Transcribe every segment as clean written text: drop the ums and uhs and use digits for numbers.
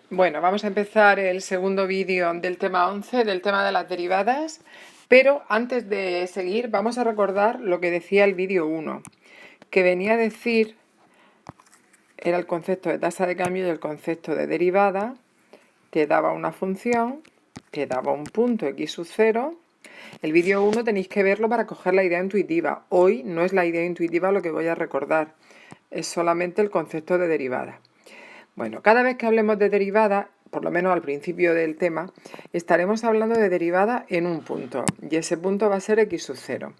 Bueno, vamos a empezar el segundo vídeo del tema 11, del tema de las derivadas, pero antes de seguir vamos a recordar lo que decía el vídeo 1, que venía a decir, era el concepto de tasa de cambio y el concepto de derivada, te daba una función, te daba un punto x sub 0. El vídeo 1 tenéis que verlo para coger la idea intuitiva. Hoy no es la idea intuitiva lo que voy a recordar, es solamente el concepto de derivada. Bueno, cada vez que hablemos de derivada, por lo menos al principio del tema, estaremos hablando de derivada en un punto, y ese punto va a ser x sub 0.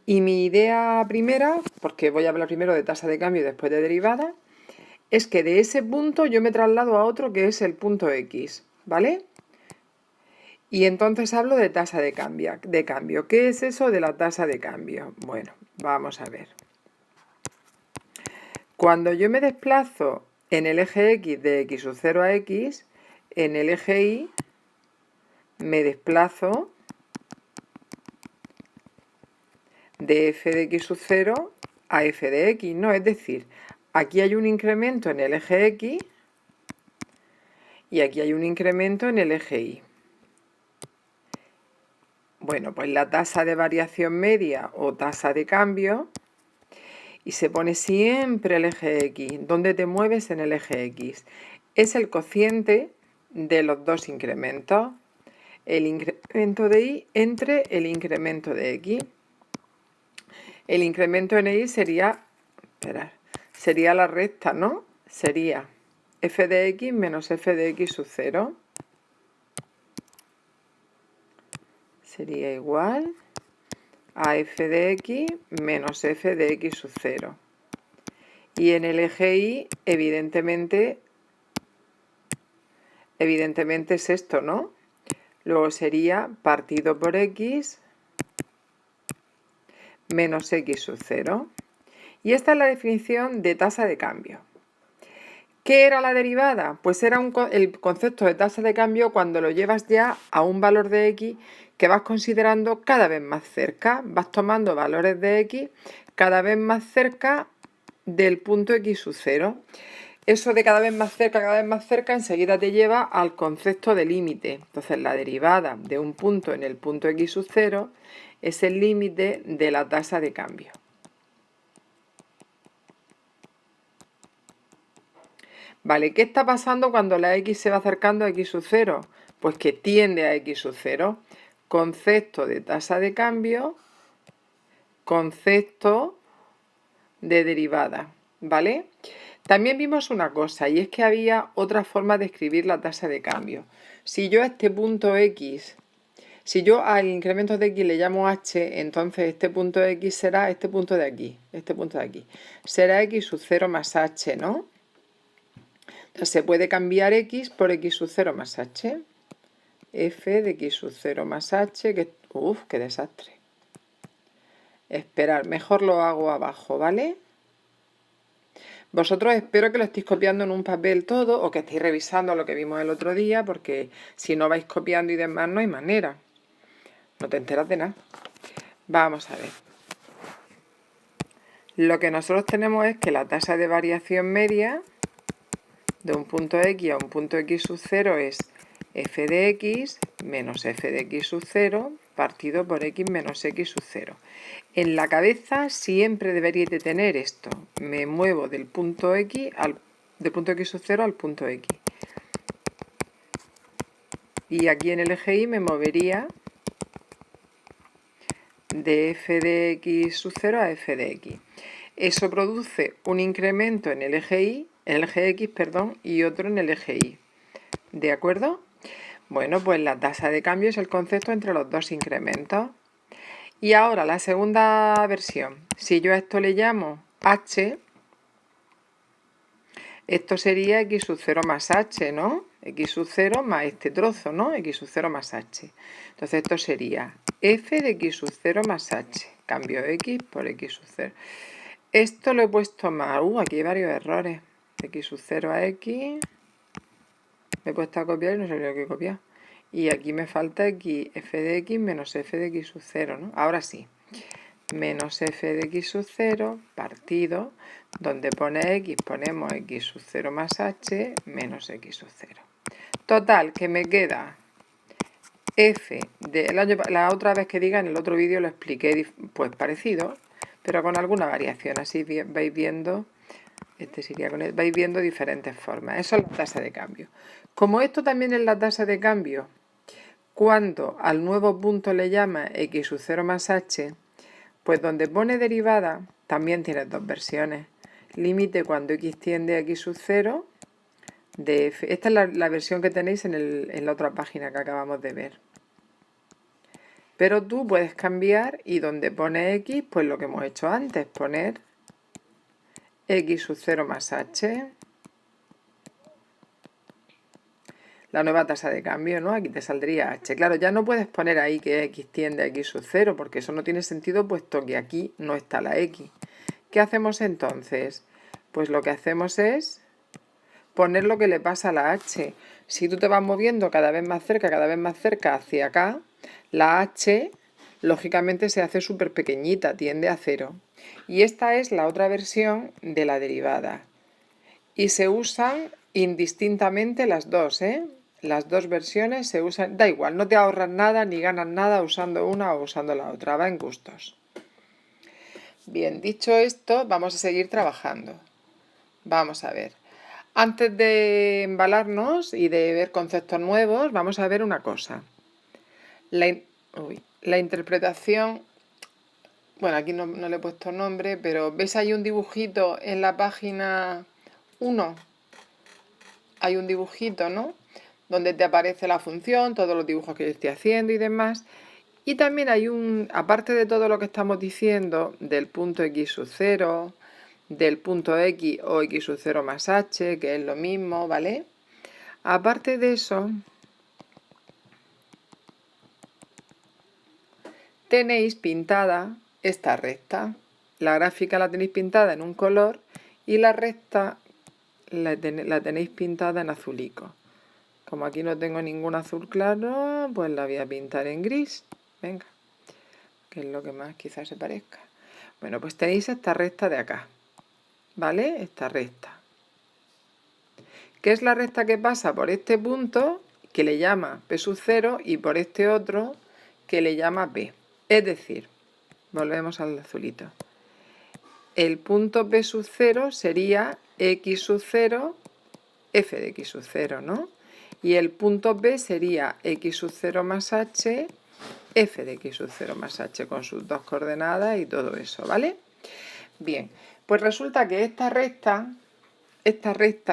Y mi idea primera, porque voy a hablar primero de tasa de cambio y después de derivada, es que de ese punto yo me traslado a otro que es el punto x, ¿vale? Y entonces hablo de tasa de cambio. ¿Qué es eso de la tasa de cambio? Bueno, vamos a ver. Cuando yo me desplazo en el eje x de x sub 0 a x, en el eje y me desplazo de f de x sub 0 a f de x, ¿no? Es decir, aquí hay un incremento en el eje x y aquí hay un incremento en el eje y. Bueno, pues la tasa de variación media o tasa de cambio, y se pone siempre el eje x, ¿dónde te mueves en el eje x? Es el cociente de los dos incrementos, el incremento de y entre el incremento de x. El incremento en y sería, sería la recta, ¿no? Sería f de x menos f de x sub 0. Sería igual a f de x menos f de x sub 0. Y en el eje y, evidentemente es esto, ¿no? Luego sería partido por x menos x sub 0. Y esta es la definición de tasa de cambio. ¿Qué era la derivada? Pues era el concepto de tasa de cambio cuando lo llevas ya a un valor de x que vas considerando cada vez más cerca. Vas tomando valores de x cada vez más cerca del punto x sub 0. Eso de cada vez más cerca, enseguida te lleva al concepto de límite. Entonces la derivada de un punto en el punto x sub 0 es el límite de la tasa de cambio. Vale, ¿qué está pasando cuando la x se va acercando a x sub 0? Pues que tiende a x sub 0. Concepto de tasa de cambio, concepto de derivada, ¿vale? También vimos una cosa, y es que había otra forma de escribir la tasa de cambio. Si yo a este punto x, si yo al incremento de x le llamo h, entonces este punto x será este punto de aquí, será x sub 0 más h, ¿no? Entonces se puede cambiar x por x sub 0 más h. F de x sub 0 más h, que... ¡Uf, qué desastre! Esperar, mejor lo hago abajo, ¿vale? Vosotros espero que lo estéis copiando en un papel todo o que estéis revisando lo que vimos el otro día, porque si no vais copiando y demás no hay manera. No te enteras de nada. Vamos a ver. Lo que nosotros tenemos es que la tasa de variación media de un punto x a un punto x sub 0 es f de x menos f de x sub 0 partido por x menos x sub 0. En la cabeza siempre deberíais de tener esto. Me muevo del punto x sub 0 al punto x. Y aquí en el eje y me movería de f de x sub 0 a f de x. Eso produce un incremento en el eje y, en el eje x, perdón, y otro en el eje y. ¿De acuerdo? Bueno, pues la tasa de cambio es el concepto entre los dos incrementos. Y ahora la segunda versión. Si yo a esto le llamo h, esto sería x sub 0 más h, ¿no? X sub 0 más este trozo, ¿no? X sub 0 más h. Entonces esto sería f de x sub 0 más h. Cambio x por x sub 0. Esto lo he puesto mal. Aquí hay varios errores. X sub 0 a x. Me he puesto a copiar y no sabía lo que copiar. Y aquí me falta x, f de x menos f de x sub 0, ¿no? Ahora sí. menos f de x sub 0 partido, donde pone x ponemos x sub 0 más h menos x sub 0. Total, que me queda f de... La otra vez que diga, en el otro vídeo lo expliqué pues parecido, pero con alguna variación, así vais viendo, vais viendo diferentes formas. Eso es la tasa de cambio. Como esto también es la tasa de cambio, cuando al nuevo punto le llama x sub 0 más h, pues donde pone derivada también tienes dos versiones. Límite cuando x tiende a x sub 0 de f. Esta es la versión que tenéis en la otra página que acabamos de ver. Pero tú puedes cambiar y donde pone x, pues lo que hemos hecho antes, poner x sub 0 más h. La nueva tasa de cambio, ¿no? Aquí te saldría h. Claro, ya no puedes poner ahí que x tiende a x sub 0, porque eso no tiene sentido puesto que aquí no está la x. ¿Qué hacemos entonces? Pues lo que hacemos es poner lo que le pasa a la h. Si tú te vas moviendo cada vez más cerca hacia acá, la h lógicamente se hace súper pequeñita, tiende a 0. Y esta es la otra versión de la derivada. Y se usan indistintamente las dos, ¿eh? Las dos versiones se usan, da igual, no te ahorras nada ni ganas nada usando una o usando la otra, va en gustos. Bien, dicho esto, vamos a seguir trabajando. Vamos a ver. Antes de embalarnos y de ver conceptos nuevos, vamos a ver una cosa. La interpretación, bueno, aquí no le he puesto nombre, pero ¿ves ahí un dibujito en la página 1? Hay un dibujito, ¿no? Donde te aparece la función, todos los dibujos que yo estoy haciendo y demás. Y también hay aparte de todo lo que estamos diciendo, del punto x sub 0, del punto x o x sub 0 más h, que es lo mismo, ¿vale? Aparte de eso, tenéis pintada esta recta. La gráfica la tenéis pintada en un color y la recta la tenéis pintada en azulico. Como aquí no tengo ningún azul claro, pues la voy a pintar en gris. Venga, que es lo que más quizás se parezca. Bueno, pues tenéis esta recta de acá, ¿vale? Esta recta. ¿Qué es la recta que pasa por este punto, que le llama P sub 0, y por este otro, que le llama P? Es decir, volvemos al azulito. El punto P sub 0 sería x sub 0, f de x sub 0, ¿no? Y el punto P sería x sub 0 más h, f de x sub 0 más h, con sus dos coordenadas y todo eso, ¿vale? Bien, pues resulta que esta recta,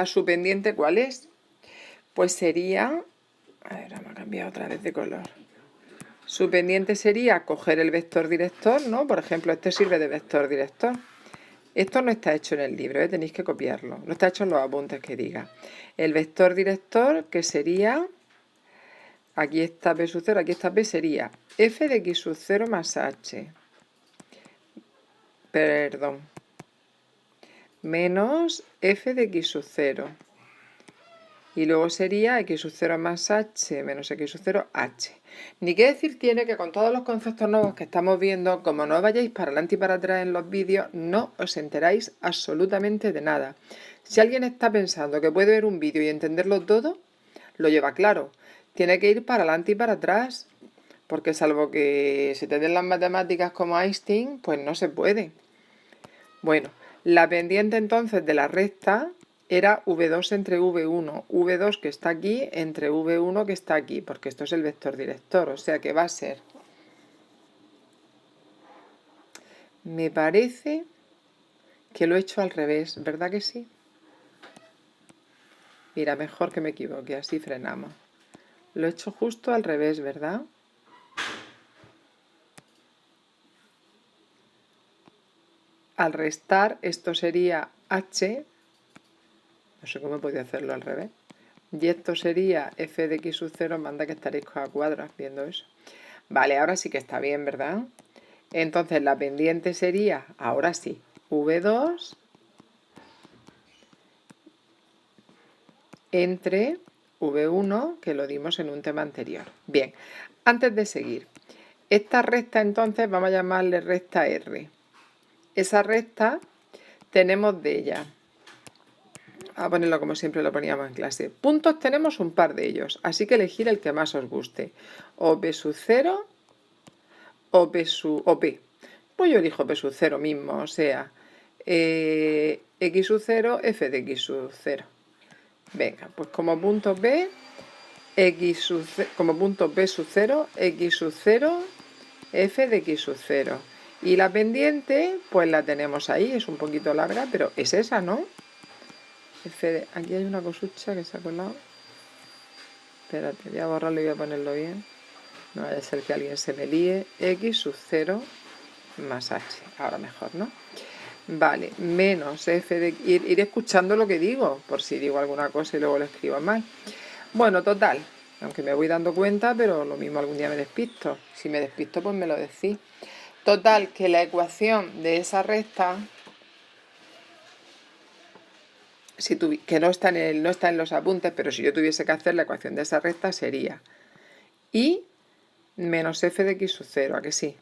su pendiente, ¿cuál es? Pues sería, a ver, vamos a cambiar otra vez de color. Su pendiente sería coger el vector director, ¿no? Por ejemplo, este sirve de vector director. Esto no está hecho en el libro, ¿eh? Tenéis que copiarlo. No está hecho en los apuntes que diga. El vector director, que sería, aquí está P sub 0, aquí está P, sería f de x sub 0 más h. Perdón. Menos f de x sub 0. Y luego sería x sub 0 más h menos x sub 0 h. Ni qué decir tiene que con todos los conceptos nuevos que estamos viendo, como no vayáis para adelante y para atrás en los vídeos, no os enteráis absolutamente de nada. Si alguien está pensando que puede ver un vídeo y entenderlo todo, lo lleva claro. Tiene que ir para adelante y para atrás, porque salvo que se te den las matemáticas como Einstein, pues no se puede. Bueno, la pendiente entonces de la recta era V2 entre V1, V2 que está aquí entre V1 que está aquí, porque esto es el vector director, o sea que va a ser, me parece que lo he hecho al revés, ¿verdad que sí? Mira, mejor que me equivoque, así frenamos. Lo he hecho justo al revés, ¿verdad? Al restar, esto sería H, no sé cómo podía hacerlo al revés, y esto sería f de x sub 0, manda que estaréis a cuadras viendo eso. Vale, ahora sí que está bien, ¿verdad? Entonces la pendiente sería, ahora sí, V2 entre V1, que lo dimos en un tema anterior. Bien, antes de seguir, Esta recta entonces vamos a llamarle recta R. Esa recta tenemos de ella. A ponerlo como siempre lo poníamos en clase. Puntos tenemos un par de ellos, así que elegir el que más os guste. O P sub 0 o P sub P. Pues yo elijo P sub 0 mismo, o sea, X sub 0, F de X sub 0. Venga, pues como punto B, como punto B sub 0, X sub 0, F de X sub 0. Y la pendiente, pues la tenemos ahí, es un poquito larga, pero es esa, ¿no? Aquí hay una cosucha que se ha colado. Espérate, voy a borrarlo y voy a ponerlo bien. No vaya a ser que alguien se me líe. X sub 0 más H. Ahora mejor, ¿no? Vale, menos F de... Iré escuchando lo que digo, por si digo alguna cosa y luego lo escribo mal. Bueno, total, aunque me voy dando cuenta, pero lo mismo algún día me despisto. Si me despisto, pues me lo decís. Total, que la ecuación de esa recta, que no está en los apuntes, pero si yo tuviese que hacer la ecuación de esa recta sería y menos f de x sub 0, ¿a que sí?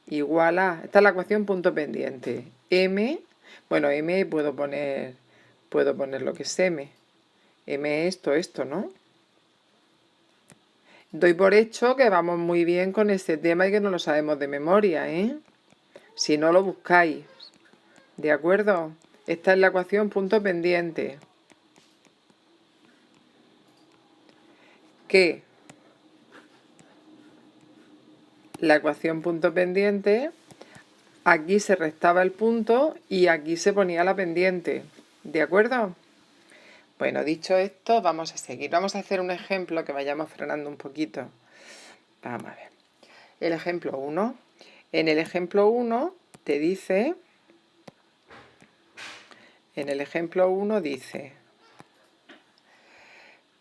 Igual a, esta es la ecuación punto pendiente, m, bueno, m puedo poner lo que es m es esto, ¿no? Doy por hecho que vamos muy bien con este tema y que no lo sabemos de memoria, ¿eh? Si no lo buscáis, ¿de acuerdo? Esta es la ecuación punto pendiente. Que la ecuación punto pendiente, aquí se restaba el punto y aquí se ponía la pendiente, ¿de acuerdo? Bueno, dicho esto, vamos a seguir. Vamos a hacer un ejemplo que vayamos frenando un poquito. Vamos a ver. El ejemplo 1. En el ejemplo 1 te dice... En el ejemplo 1 dice...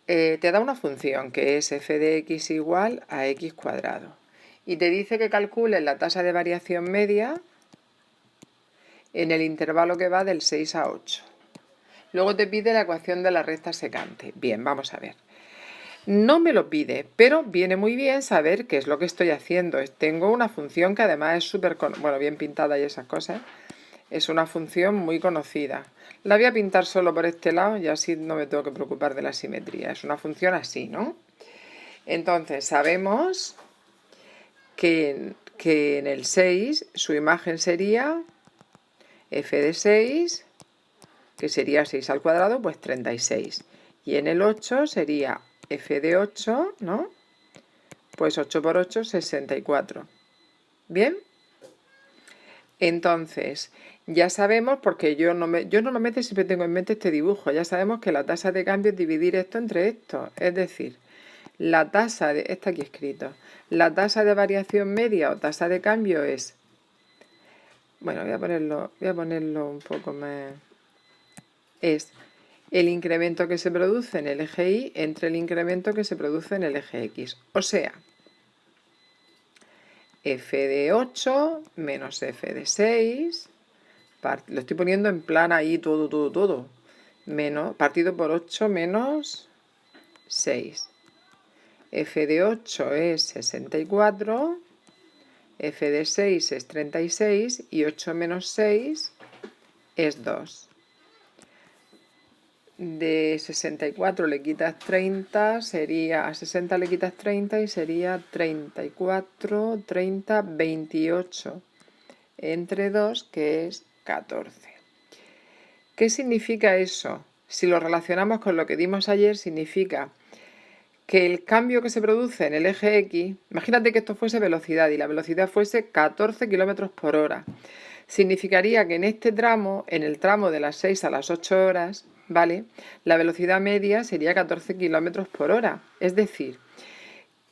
te da una función que es f de x igual a x cuadrado. Y te dice que calcules la tasa de variación media en el intervalo que va del 6 a 8. Luego te pide la ecuación de la recta secante. Bien, vamos a ver. No me lo pide, pero viene muy bien saber qué es lo que estoy haciendo. Tengo una función que además es súper, bueno, bien pintada y esas cosas. Es una función muy conocida. La voy a pintar solo por este lado y así no me tengo que preocupar de la simetría. Es una función así, ¿no? Entonces, sabemos que en el 6 su imagen sería f de 6, que sería 6 al cuadrado, pues 36. Y en el 8 sería f de 8, ¿no? Pues 8 por 8, 64. ¿Bien? Entonces, ya sabemos, porque yo normalmente siempre tengo en mente este dibujo, ya sabemos que la tasa de cambio es dividir esto entre esto. Es decir, la tasa de... Está aquí escrito. La tasa de variación media o tasa de cambio es... Bueno, voy a ponerlo un poco más... Es el incremento que se produce en el eje Y entre el incremento que se produce en el eje X. O sea, f de 8 menos f de 6, lo estoy poniendo en plan ahí todo, menos, partido por 8 menos 6. F de 8 es 64, f de 6 es 36 y 8 menos 6 es 2. De 64 le quitas 30, sería, a 60 le quitas 30 y sería 34, 30, 28 entre 2, que es 14. ¿Qué significa eso? Si lo relacionamos con lo que dimos ayer, significa que el cambio que se produce en el eje X, imagínate que esto fuese velocidad y la velocidad fuese 14 km por hora. Significaría que en este tramo, en el tramo de las 6 a las 8 horas, ¿vale? La velocidad media sería 14 km por hora. Es decir,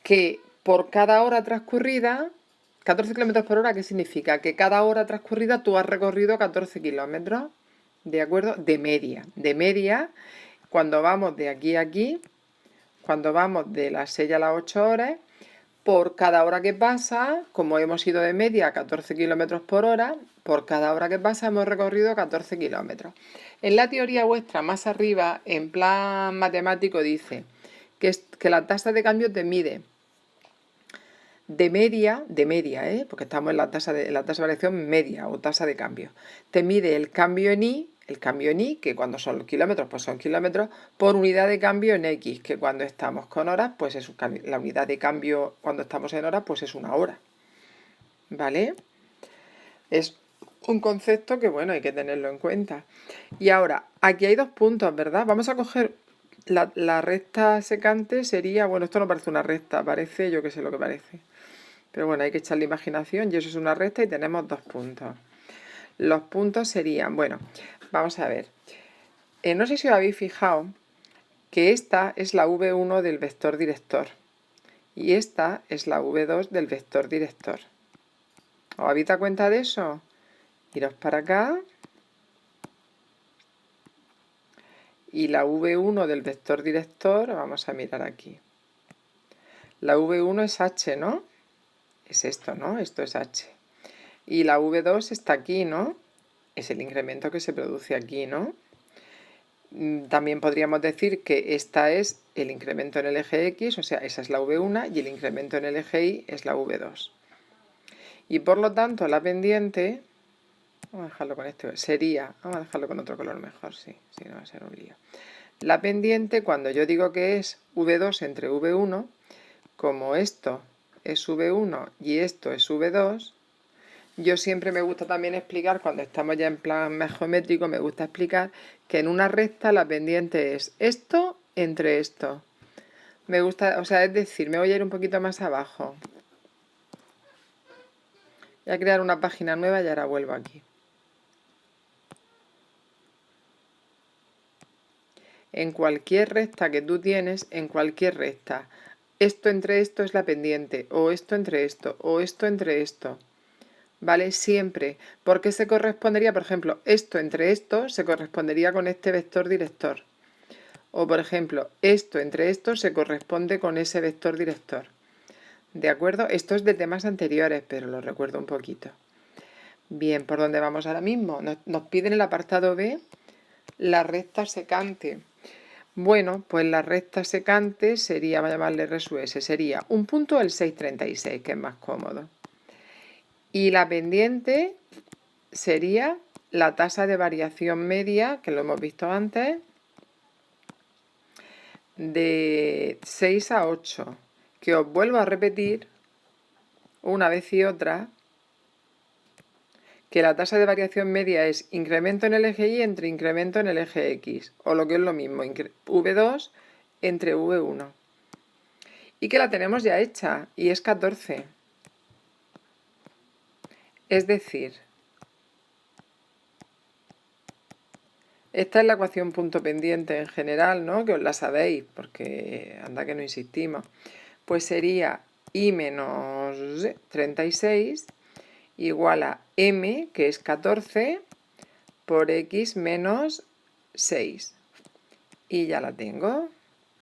que por cada hora transcurrida, 14 km por hora, ¿qué significa? Que cada hora transcurrida tú has recorrido 14 kilómetros, ¿de acuerdo? De media. De media, cuando vamos de aquí a aquí, cuando vamos de las 6 a las 8 horas, por cada hora que pasa, como hemos ido de media a 14 km por hora, por cada hora que pasa hemos recorrido 14 kilómetros. En la teoría vuestra, más arriba, en plan matemático, dice que la tasa de cambio te mide de media, porque estamos en la tasa de variación media o tasa de cambio. Te mide el cambio en I, que cuando son los kilómetros, pues son kilómetros, por unidad de cambio en X, que cuando estamos con horas, pues es la unidad de cambio cuando estamos en horas, pues es una hora. ¿Vale? Es un concepto que, bueno, hay que tenerlo en cuenta. Y ahora, aquí hay dos puntos, ¿verdad? Vamos a coger la recta secante, sería, bueno, esto no parece una recta, parece, yo qué sé lo que parece. Pero bueno, hay que echarle imaginación y eso es una recta y tenemos dos puntos. Los puntos serían, bueno, vamos a ver. No sé si os habéis fijado que esta es la V1 del vector director y esta es la V2 del vector director. ¿Os habéis dado cuenta de eso? Iros para acá. Y la V1 del vector director, vamos a mirar aquí. La V1 es H, ¿no? Es esto, ¿no? Esto es H. Y la V2 está aquí, ¿no? Es el incremento que se produce aquí, ¿no? También podríamos decir que esta es el incremento en el eje X, o sea, esa es la V1 y el incremento en el eje Y es la V2. Y por lo tanto, la pendiente, vamos a dejarlo con este, vamos a dejarlo con otro color mejor, sí, no va a ser un lío. La pendiente, cuando yo digo que es V2 entre V1, como esto es V1 y esto es V2, yo siempre me gusta también explicar, cuando estamos ya en plan más geométrico, me gusta explicar que en una recta la pendiente es esto entre esto. Me gusta, o sea, es decir, me voy a ir un poquito más abajo. Voy a crear una página nueva y ahora vuelvo aquí. En cualquier recta que tú tienes, en cualquier recta, esto entre esto es la pendiente, o esto entre esto, o esto entre esto. ¿Vale? Siempre. Porque se correspondería, por ejemplo, esto entre esto se correspondería con este vector director. O, por ejemplo, esto entre esto se corresponde con ese vector director. ¿De acuerdo? Esto es de temas anteriores, pero lo recuerdo un poquito. Bien, ¿por dónde vamos ahora mismo? Nos piden el apartado B, la recta secante. Bueno, pues la recta secante sería, vamos a llamarle RSUS, sería un punto del 636, que es más cómodo. Y la pendiente sería la tasa de variación media, que lo hemos visto antes, de 6 a 8, que os vuelvo a repetir una vez y otra, que la tasa de variación media es incremento en el eje Y entre incremento en el eje X, o lo que es lo mismo, V2 entre V1. Y que la tenemos ya hecha, y es 14. Es decir, esta es la ecuación punto pendiente en general, ¿no? Que os la sabéis, porque anda que no insistimos. Pues sería I menos 36 igual a M, que es 14, por X menos 6. Y ya la tengo.